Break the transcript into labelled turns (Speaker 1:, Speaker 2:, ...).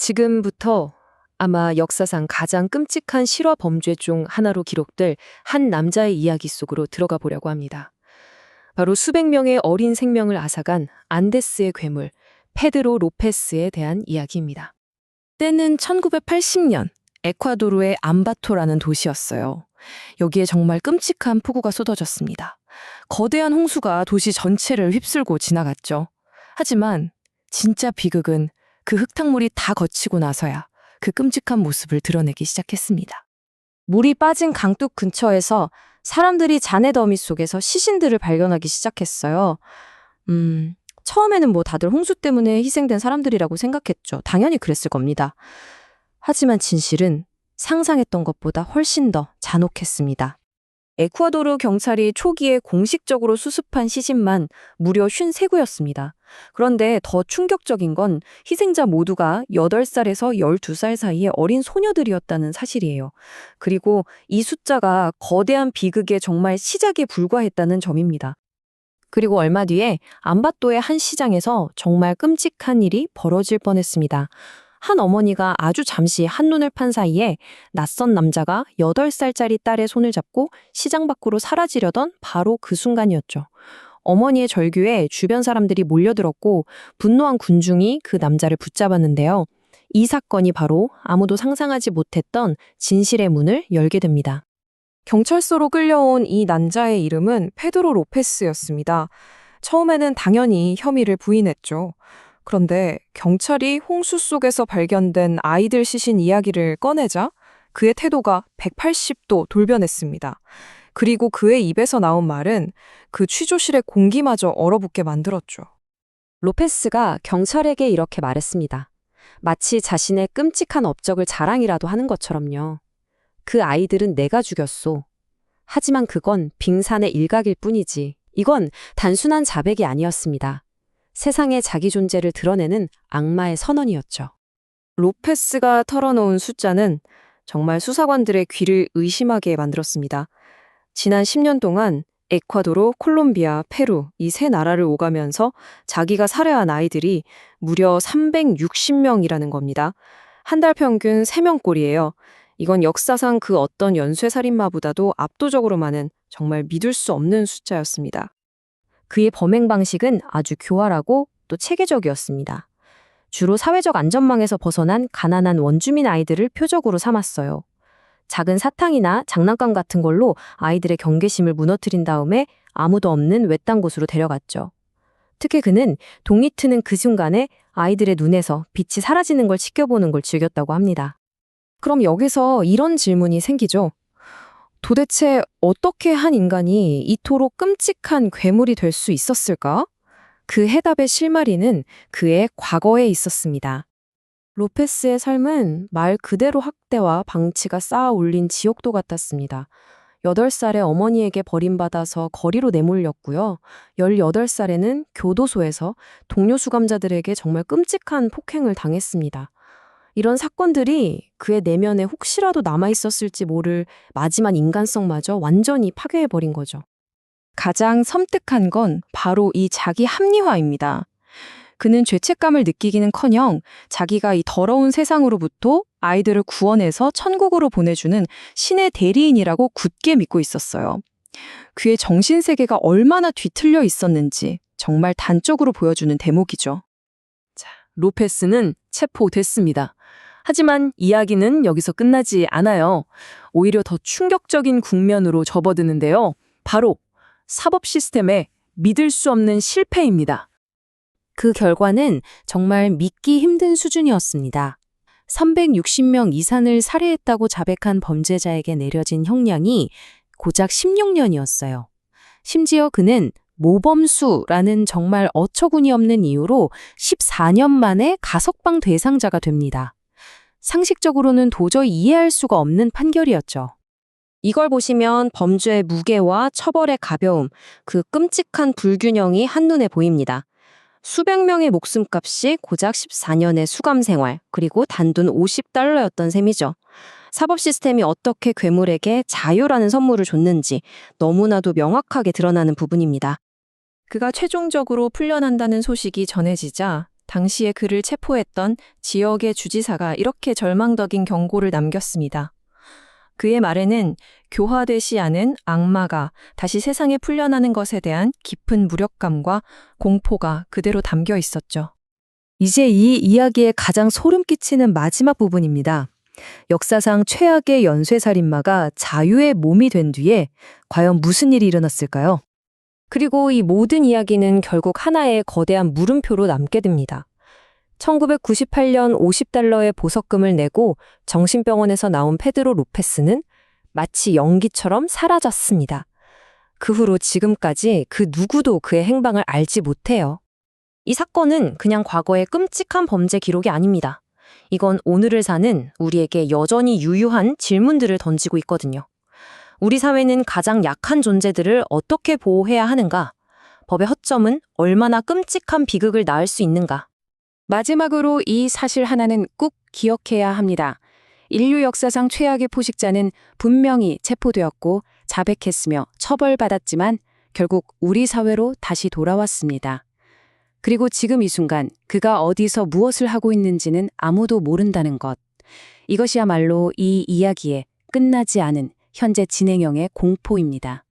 Speaker 1: 지금부터 아마 역사상 가장 끔찍한 실화 범죄 중 하나로 기록될 한 남자의 이야기 속으로 들어가 보려고 합니다. 바로 수백 명의 어린 생명을 앗아간 안데스의 괴물, 페드로 로페스에 대한 이야기입니다. 때는 1980년, 에콰도르의 암바토라는 도시였어요. 여기에 정말 끔찍한 폭우가 쏟아졌습니다. 거대한 홍수가 도시 전체를 휩쓸고 지나갔죠. 하지만 진짜 비극은 그 흙탕물이 다 거치고 나서야 그 끔찍한 모습을 드러내기 시작했습니다. 물이 빠진 강둑 근처에서 사람들이 잔해 더미 속에서 시신들을 발견하기 시작했어요. 처음에는 다들 홍수 때문에 희생된 사람들이라고 생각했죠. 당연히 그랬을 겁니다. 하지만 진실은 상상했던 것보다 훨씬 더 잔혹했습니다. 에콰도르 경찰이 초기에 공식적으로 수습한 시신만 무려 53구였습니다. 그런데 더 충격적인 건 희생자 모두가 8살에서 12살 사이의 어린 소녀들이었다는 사실이에요. 그리고 이 숫자가 거대한 비극의 정말 시작에 불과했다는 점입니다. 그리고 얼마 뒤에 암바토의 한 시장에서 정말 끔찍한 일이 벌어질 뻔했습니다. 한 어머니가 아주 잠시 한눈을 판 사이에 낯선 남자가 8살짜리 딸의 손을 잡고 시장 밖으로 사라지려던 바로 그 순간이었죠. 어머니의 절규에 주변 사람들이 몰려들었고 분노한 군중이 그 남자를 붙잡았는데요. 이 사건이 바로 아무도 상상하지 못했던 진실의 문을 열게 됩니다. 경찰서로 끌려온 이 남자의 이름은 페드로 로페스였습니다. 처음에는 당연히 혐의를 부인했죠. 그런데 경찰이 홍수 속에서 발견된 아이들 시신 이야기를 꺼내자 그의 태도가 180도 돌변했습니다. 그리고 그의 입에서 나온 말은 그 취조실의 공기마저 얼어붙게 만들었죠. 로페스가 경찰에게 이렇게 말했습니다. 마치 자신의 끔찍한 업적을 자랑이라도 하는 것처럼요. 그 아이들은 내가 죽였소. 하지만 그건 빙산의 일각일 뿐이지. 이건 단순한 자백이 아니었습니다. 세상에 자기 존재를 드러내는 악마의 선언이었죠. 로페스가 털어놓은 숫자는 정말 수사관들의 귀를 의심하게 만들었습니다. 지난 10년 동안 에콰도르, 콜롬비아, 페루 이 세 나라를 오가면서 자기가 살해한 아이들이 무려 360명이라는 겁니다. 한 달 평균 3명꼴이에요. 이건 역사상 그 어떤 연쇄살인마보다도 압도적으로 많은 정말 믿을 수 없는 숫자였습니다. 그의 범행 방식은 아주 교활하고 또 체계적이었습니다. 주로 사회적 안전망에서 벗어난 가난한 원주민 아이들을 표적으로 삼았어요. 작은 사탕이나 장난감 같은 걸로 아이들의 경계심을 무너뜨린 다음에 아무도 없는 외딴 곳으로 데려갔죠. 특히 그는 동이 트는 그 순간에 아이들의 눈에서 빛이 사라지는 걸 지켜보는 걸 즐겼다고 합니다. 그럼 여기서 이런 질문이 생기죠. 도대체 어떻게 한 인간이 이토록 끔찍한 괴물이 될 수 있었을까? 그 해답의 실마리는 그의 과거에 있었습니다. 로페스의 삶은 말 그대로 학대와 방치가 쌓아 올린 지옥도 같았습니다. 8살에 어머니에게 버림받아서 거리로 내몰렸고요. 18살에는 교도소에서 동료 수감자들에게 정말 끔찍한 폭행을 당했습니다. 이런 사건들이 그의 내면에 혹시라도 남아있었을지 모를 마지막 인간성마저 완전히 파괴해버린 거죠. 가장 섬뜩한 건 바로 이 자기 합리화입니다. 그는 죄책감을 느끼기는커녕 자기가 이 더러운 세상으로부터 아이들을 구원해서 천국으로 보내주는 신의 대리인이라고 굳게 믿고 있었어요. 그의 정신세계가 얼마나 뒤틀려 있었는지 정말 단적으로 보여주는 대목이죠. 자, 로페스는 체포됐습니다. 하지만 이야기는 여기서 끝나지 않아요. 오히려 더 충격적인 국면으로 접어드는데요. 바로 사법 시스템의 믿을 수 없는 실패입니다. 그 결과는 정말 믿기 힘든 수준이었습니다. 360명 이상을 살해했다고 자백한 범죄자에게 내려진 형량이 고작 16년이었어요. 심지어 그는 모범수라는 정말 어처구니 없는 이유로 14년 만에 가석방 대상자가 됩니다. 상식적으로는 도저히 이해할 수가 없는 판결이었죠. 이걸 보시면 범죄의 무게와 처벌의 가벼움, 그 끔찍한 불균형이 한눈에 보입니다. 수백 명의 목숨값이 고작 14년의 수감 생활, 그리고 단돈 $50였던 셈이죠. 사법 시스템이 어떻게 괴물에게 자유라는 선물을 줬는지 너무나도 명확하게 드러나는 부분입니다. 그가 최종적으로 풀려난다는 소식이 전해지자
Speaker 2: 당시에 그를 체포했던 지역의 주지사가 이렇게 절망적인 경고를 남겼습니다. 그의 말에는 교화되지 않은 악마가 다시 세상에 풀려나는 것에 대한 깊은 무력감과 공포가 그대로 담겨 있었죠.
Speaker 1: 이제 이 이야기의 가장 소름 끼치는 마지막 부분입니다. 역사상 최악의 연쇄살인마가 자유의 몸이 된 뒤에 과연 무슨 일이 일어났을까요? 그리고 이 모든 이야기는 결국 하나의 거대한 물음표로 남게 됩니다. 1998년 $50의 보석금을 내고 정신병원에서 나온 페드로 로페스는 마치 연기처럼 사라졌습니다. 그 후로 지금까지 그 누구도 그의 행방을 알지 못해요. 이 사건은 그냥 과거의 끔찍한 범죄 기록이 아닙니다. 이건 오늘을 사는 우리에게 여전히 유효한 질문들을 던지고 있거든요. 우리 사회는 가장 약한 존재들을 어떻게 보호해야 하는가? 법의 허점은 얼마나 끔찍한 비극을 낳을 수 있는가?
Speaker 3: 마지막으로 이 사실 하나는 꼭 기억해야 합니다. 인류 역사상 최악의 포식자는 분명히 체포되었고 자백했으며 처벌받았지만 결국 우리 사회로 다시 돌아왔습니다. 그리고 지금 이 순간 그가 어디서 무엇을 하고 있는지는 아무도 모른다는 것. 이것이야말로 이 이야기의 끝나지 않은 현재 진행형의 공포입니다.